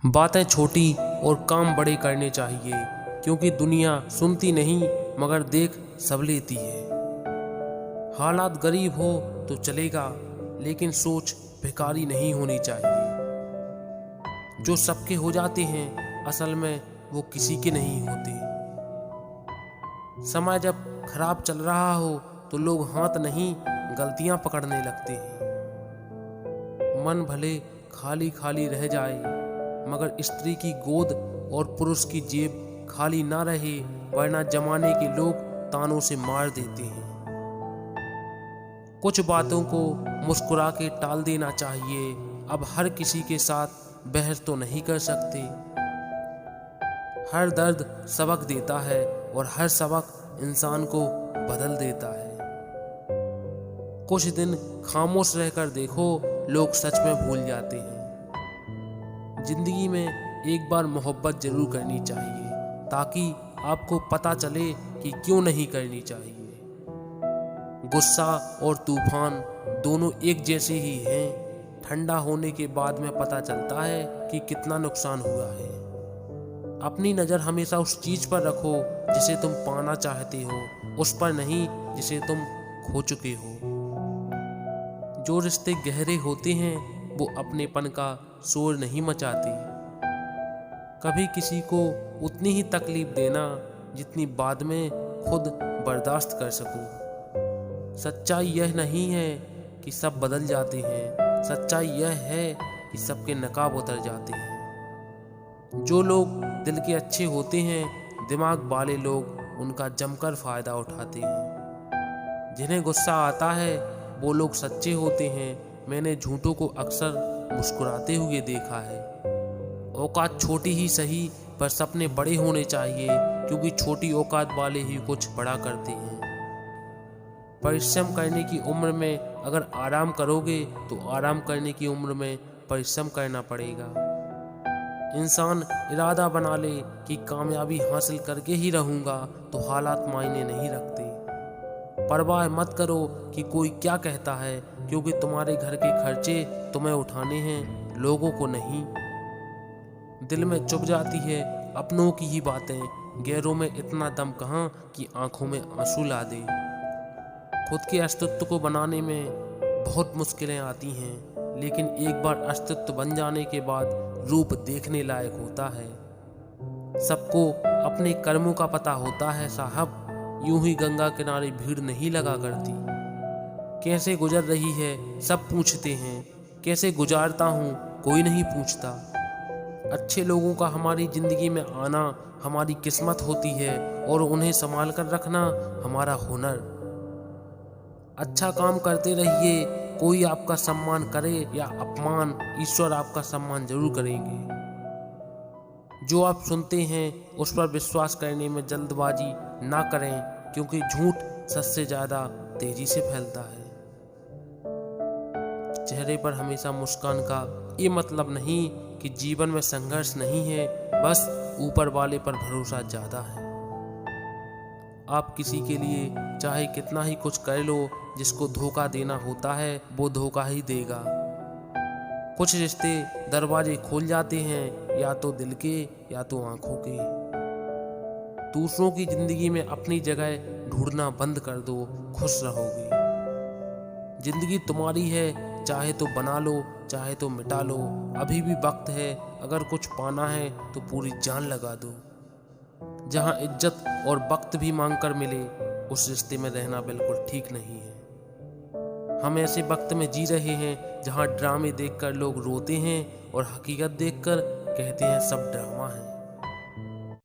बातें छोटी और काम बड़े करने चाहिए, क्योंकि दुनिया सुनती नहीं मगर देख सब लेती है। हालात गरीब हो तो चलेगा, लेकिन सोच भिखारी नहीं होनी चाहिए। जो सबके हो जाते हैं असल में वो किसी के नहीं होते। समय जब खराब चल रहा हो तो लोग हाथ नहीं गलतियां पकड़ने लगते हैं। मन भले खाली खाली रह जाए मगर स्त्री की गोद और पुरुष की जेब खाली ना रहे, वरना जमाने के लोग तानों से मार देते हैं। कुछ बातों को मुस्कुरा के टाल देना चाहिए। अब हर किसी के साथ बहस तो नहीं कर सकते। हर दर्द सबक देता है और हर सबक इंसान को बदल देता है। कुछ दिन खामोश रहकर देखो, लोग सच में भूल जाते हैं। जिंदगी में एक बार मोहब्बत जरूर करनी चाहिए, ताकि आपको पता चले कि क्यों नहीं करनी चाहिए। गुस्सा और तूफान दोनों एक जैसे ही हैं। ठंडा होने के बाद में पता चलता है कि कितना नुकसान हुआ है। अपनी नज़र हमेशा उस चीज पर रखो जिसे तुम पाना चाहते हो, उस पर नहीं जिसे तुम खो चुके हो। जो रिश्ते गहरे होते हैं वो अपनेपन का शोर नहीं मचाते। कभी किसी को उतनी ही तकलीफ देना जितनी बाद में खुद बर्दाश्त कर सको। सच्चाई यह नहीं है कि सब बदल जाते हैं, सच्चाई यह है कि सबके नकाब उतर जाते हैं। जो लोग दिल के अच्छे होते हैं, दिमाग वाले लोग उनका जमकर फायदा उठाते हैं। जिन्हें गुस्सा आता है वो लोग सच्चे होते हैं। मैंने झूठों को अक्सर मुस्कुराते हुए देखा है। औकात छोटी ही सही, पर सपने बड़े होने चाहिए, क्योंकि छोटी औकात वाले ही कुछ बड़ा करते हैं। परिश्रम करने की उम्र में अगर आराम करोगे तो आराम करने की उम्र में परिश्रम करना पड़ेगा। इंसान इरादा बना ले कि कामयाबी हासिल करके ही रहूंगा, तो हालात मायने नहीं रखते। परवाह मत करो कि कोई क्या कहता है, क्योंकि तुम्हारे घर के खर्चे तुम्हें उठाने हैं, लोगों को नहीं। दिल में चुभ जाती है अपनों की ही बातें, गैरों में इतना दम कहाँ कि आंखों में आंसू ला दे। खुद के अस्तित्व को बनाने में बहुत मुश्किलें आती हैं, लेकिन एक बार अस्तित्व बन जाने के बाद रूप देखने लायक होता है। सबको अपने कर्मों का पता होता है साहब, यूं ही गंगा किनारे भीड़ नहीं लगा करती। कैसे गुजर रही है सब पूछते हैं, कैसे गुजारता हूँ कोई नहीं पूछता। अच्छे लोगों का हमारी जिंदगी में आना हमारी किस्मत होती है, और उन्हें संभाल कर रखना हमारा हुनर। अच्छा काम करते रहिए, कोई आपका सम्मान करे या अपमान, ईश्वर आपका सम्मान जरूर करेंगे। जो आप सुनते हैं उस पर विश्वास करने में जल्दबाजी ना करें, क्योंकि झूठ सच से ज्यादा तेजी से फैलता है। चेहरे पर हमेशा मुस्कान का ये मतलब नहीं कि जीवन में संघर्ष नहीं है, बस ऊपर वाले पर भरोसा ज्यादा है। आप किसी के लिए चाहे कितना ही कुछ कर लो, जिसको धोखा देना होता है वो धोखा ही देगा। कुछ रिश्ते दरवाजे खोल जाते हैं, या तो दिल के या तो आंखों के। दूसरों की जिंदगी में अपनी जगह ढूंढना बंद कर दो, खुश रहोगे। जिंदगी तुम्हारी है, चाहे तो बना लो चाहे तो मिटा लो। अभी भी वक्त है, अगर कुछ पाना है तो पूरी जान लगा दो। जहां इज्जत और वक्त भी मांग कर मिले, उस रिश्ते में रहना बिल्कुल ठीक नहीं है। हम ऐसे वक्त में जी रहे हैं जहां ड्रामे देखकर लोग रोते हैं और हकीकत देखकर कहते हैं सब ड्रामा है।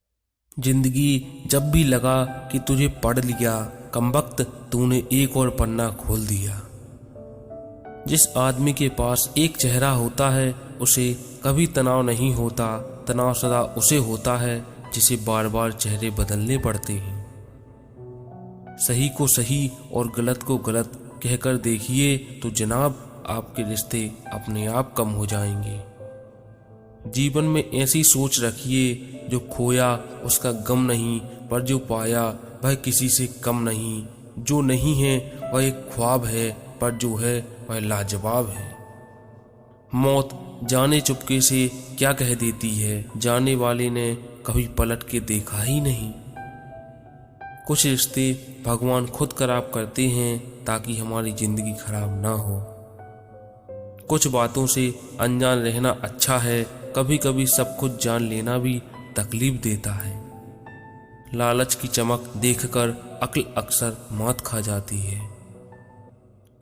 जिंदगी जब भी लगा कि तुझे पढ़ लिया, कमबख्त तूने एक और पन्ना खोल दिया। जिस आदमी के पास एक चेहरा होता है उसे कभी तनाव नहीं होता, तनाव सदा उसे होता है जिसे बार बार चेहरे बदलने पड़ते हैं। सही को सही और गलत को गलत कहकर देखिए तो जनाब आपके रिश्ते अपने आप कम हो जाएंगे। जीवन में ऐसी सोच रखिए, जो खोया उसका गम नहीं, पर जो पाया वह किसी से कम नहीं। जो नहीं है वह एक ख्वाब है, पर जो है वह लाजवाब है। मौत जाने चुपके से क्या कह देती है, जाने वाले ने कभी पलट के देखा ही नहीं। कुछ रिश्ते भगवान खुद खराब करते हैं ताकि हमारी जिंदगी खराब ना हो। कुछ बातों से अनजान रहना अच्छा है, कभी कभी सब कुछ जान लेना भी तकलीफ देता है। लालच की चमक देखकर अक्ल अक्सर मात खा जाती है।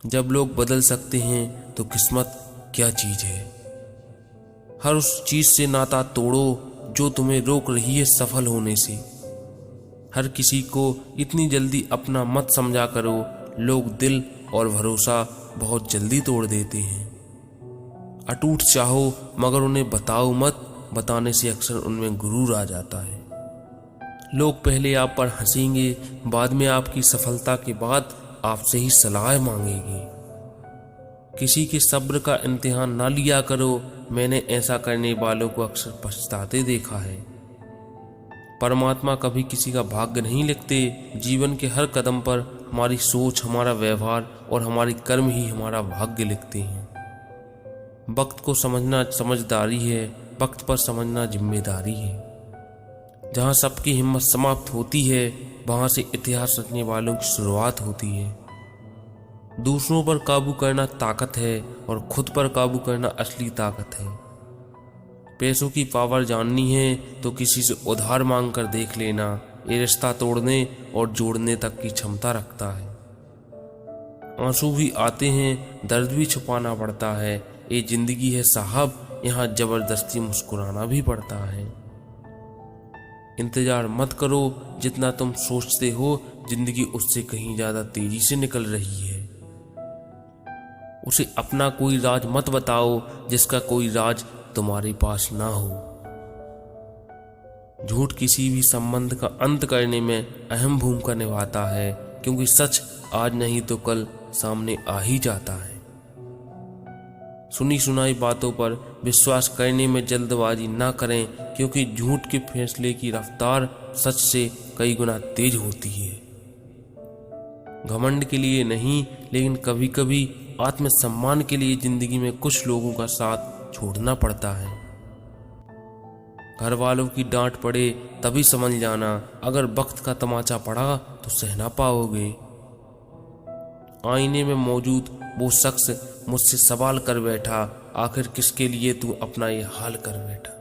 जब लोग बदल सकते हैं तो किस्मत क्या चीज है। हर उस चीज से नाता तोड़ो जो तुम्हें रोक रही है सफल होने से। हर किसी को इतनी जल्दी अपना मत समझा करो, लोग दिल और भरोसा बहुत जल्दी तोड़ देते हैं। अटूट चाहो मगर उन्हें बताओ मत, बताने से अक्सर उनमें गुरूर आ जाता है। लोग पहले आप पर हंसेंगे, बाद में आपकी सफलता के बाद आपसे ही सलाह मांगेंगे। किसी के सब्र का इम्तिहान ना लिया करो, मैंने ऐसा करने वालों को अक्सर पछताते देखा है। परमात्मा कभी किसी का भाग्य नहीं लिखते। जीवन के हर कदम पर हमारी सोच, हमारा व्यवहार और हमारी कर्म ही हमारा भाग्य लिखते हैं। वक्त को समझना समझदारी है, वक्त पर समझना जिम्मेदारी है। जहाँ सबकी हिम्मत समाप्त होती है, वहाँ से इतिहास रचने वालों की शुरुआत होती है। दूसरों पर काबू करना ताकत है और खुद पर काबू करना असली ताकत है। पैसों की पावर जाननी है तो किसी से उधार मांग कर देख लेना, ये रिश्ता तोड़ने और जोड़ने तक की क्षमता रखता है। आंसू भी आते हैं, दर्द भी छुपाना पड़ता है। ये जिंदगी है साहब, यहाँ जबरदस्ती मुस्कुराना भी पड़ता है। इंतजार मत करो, जितना तुम सोचते हो जिंदगी उससे कहीं ज्यादा तेजी से निकल रही है। उसे अपना कोई राज मत बताओ जिसका कोई राज तुम्हारे पास ना हो। झूठ किसी भी संबंध का अंत करने में अहम भूमिका निभाता है, क्योंकि सच आज नहीं तो कल सामने आ ही जाता है। सुनी सुनाई बातों पर विश्वास करने में जल्दबाजी ना करें, क्योंकि झूठ के फैसले की रफ्तार सच से कई गुना तेज होती है। घमंड के लिए नहीं, लेकिन कभी कभी आत्मसम्मान के लिए जिंदगी में कुछ लोगों का साथ छोड़ना पड़ता है। घर वालों की डांट पड़े तभी समझ जाना, अगर वक्त का तमाचा पड़ा तो सह ना पाओगे। आईने में मौजूद वो शख्स मुझसे सवाल कर बैठा, आखिर किसके लिए तू अपना ये हाल कर बैठा।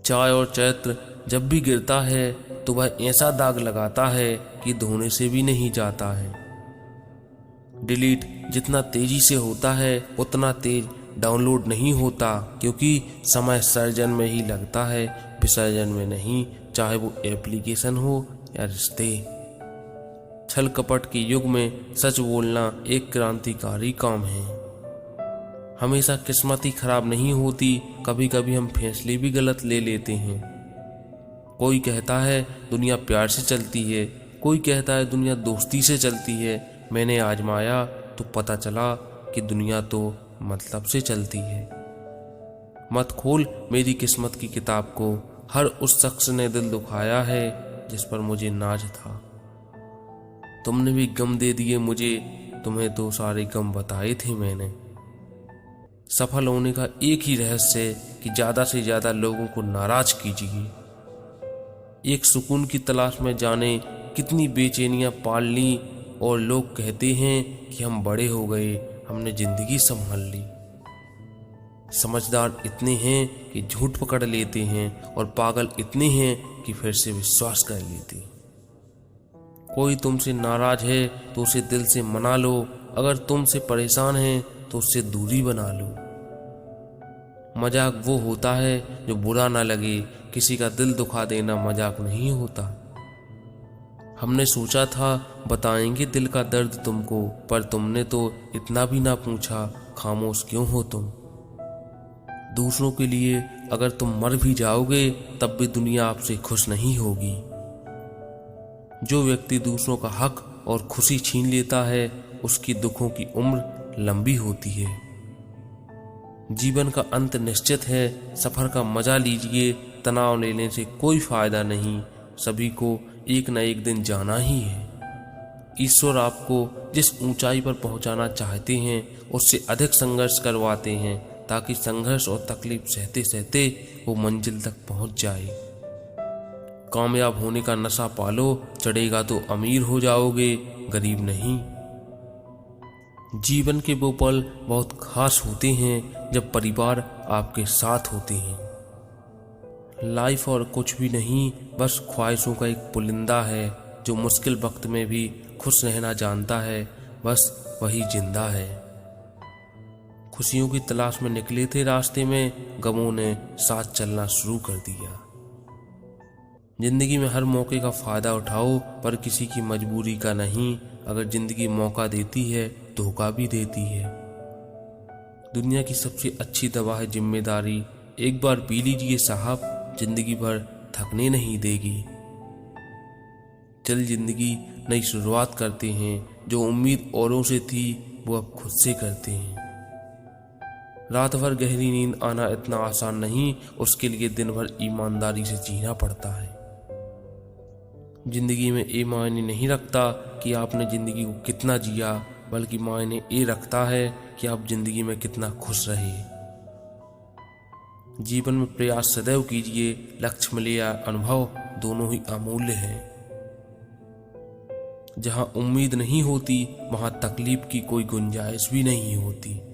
चाय और चैत्र जब भी गिरता है तो वह ऐसा दाग लगाता है कि धोने से भी नहीं जाता है। डिलीट जितना तेजी से होता है उतना तेज डाउनलोड नहीं होता, क्योंकि समय सर्जन में ही लगता है, विसर्जन में नहीं, चाहे वो एप्लीकेशन हो या रिश्ते। छल कपट के युग में सच बोलना एक क्रांतिकारी काम है। हमेशा किस्मत ही खराब नहीं होती, कभी कभी हम फैसले भी गलत ले लेते हैं। कोई कहता है दुनिया प्यार से चलती है, कोई कहता है दुनिया दोस्ती से चलती है। मैंने आजमाया तो पता चला कि दुनिया तो मतलब से चलती है। मत खोल मेरी किस्मत की किताब को, हर उस शख्स ने दिल दुखाया है जिस पर मुझे नाज था। तुमने भी गम दे दिए मुझे, तुम्हें तो सारे गम बताए थे मैंने। सफल होने का एक ही रहस्य है कि ज्यादा से ज्यादा लोगों को नाराज कीजिए। एक सुकून की तलाश में जाने कितनी बेचैनियां पाल ली, और लोग कहते हैं कि हम बड़े हो गए, हमने जिंदगी संभाल ली। समझदार इतने हैं कि झूठ पकड़ लेते हैं, और पागल इतने हैं कि फिर से विश्वास कर लेते हैं। कोई तुमसे नाराज है तो उसे दिल से मना लो, अगर तुमसे परेशान है तो उससे दूरी बना लो। मजाक वो होता है जो बुरा ना लगे, किसी का दिल दुखा देना मजाक नहीं होता। हमने सोचा था बताएंगे दिल का दर्द तुमको, पर तुमने तो इतना भी ना पूछा, खामोश क्यों हो तुम। दूसरों के लिए अगर तुम मर भी जाओगे तब भी दुनिया आपसे खुश नहीं होगी। जो व्यक्ति दूसरों का हक और खुशी छीन लेता है उसकी दुखों की उम्र लंबी होती है। जीवन का अंत निश्चित है, सफर का मजा लीजिए, तनाव लेने से कोई फायदा नहीं, सभी को एक न एक दिन जाना ही है। ईश्वर आपको जिस ऊंचाई पर पहुंचाना चाहते हैं उससे अधिक संघर्ष करवाते हैं, ताकि संघर्ष और तकलीफ सहते सहते वो मंजिल तक पहुंच जाए। कामयाब होने का नशा पालो, चढ़ेगा तो अमीर हो जाओगे, गरीब नहीं। जीवन के वो पल बहुत खास होते हैं जब परिवार आपके साथ होते हैं। लाइफ और कुछ भी नहीं, बस ख्वाहिशों का एक पुलिंदा है जो मुश्किल वक्त में भी खुश रहना जानता है, बस वही जिंदा है। खुशियों की तलाश में निकले थे रास्ते में, गमों ने साथ चलना शुरू कर दिया। जिंदगी में हर मौके का फायदा उठाओ, पर किसी की मजबूरी का नहीं। अगर जिंदगी मौका देती है, धोखा भी देती है। दुनिया की सबसे अच्छी दवा है जिम्मेदारी। एक बार पी लीजिए साहब, जिंदगी भर थकने नहीं देगी। चल जिंदगी नई शुरुआत करते हैं, जो उम्मीद औरों से थी वो अब खुद से करते हैं। रात भर गहरी नींद आना इतना आसान नहीं, उसके लिए दिन भर ईमानदारी से जीना पड़ता है। जिंदगी में ये मायने नहीं रखता कि आपने जिंदगी को कितना जिया, बल्कि मायने ये रखता है कि आप जिंदगी में कितना खुश रहे। जीवन में प्रयास सदैव कीजिए, लक्ष्य मिले या अनुभव दोनों ही अमूल्य हैं। जहां उम्मीद नहीं होती, वहां तकलीफ की कोई गुंजाइश भी नहीं होती।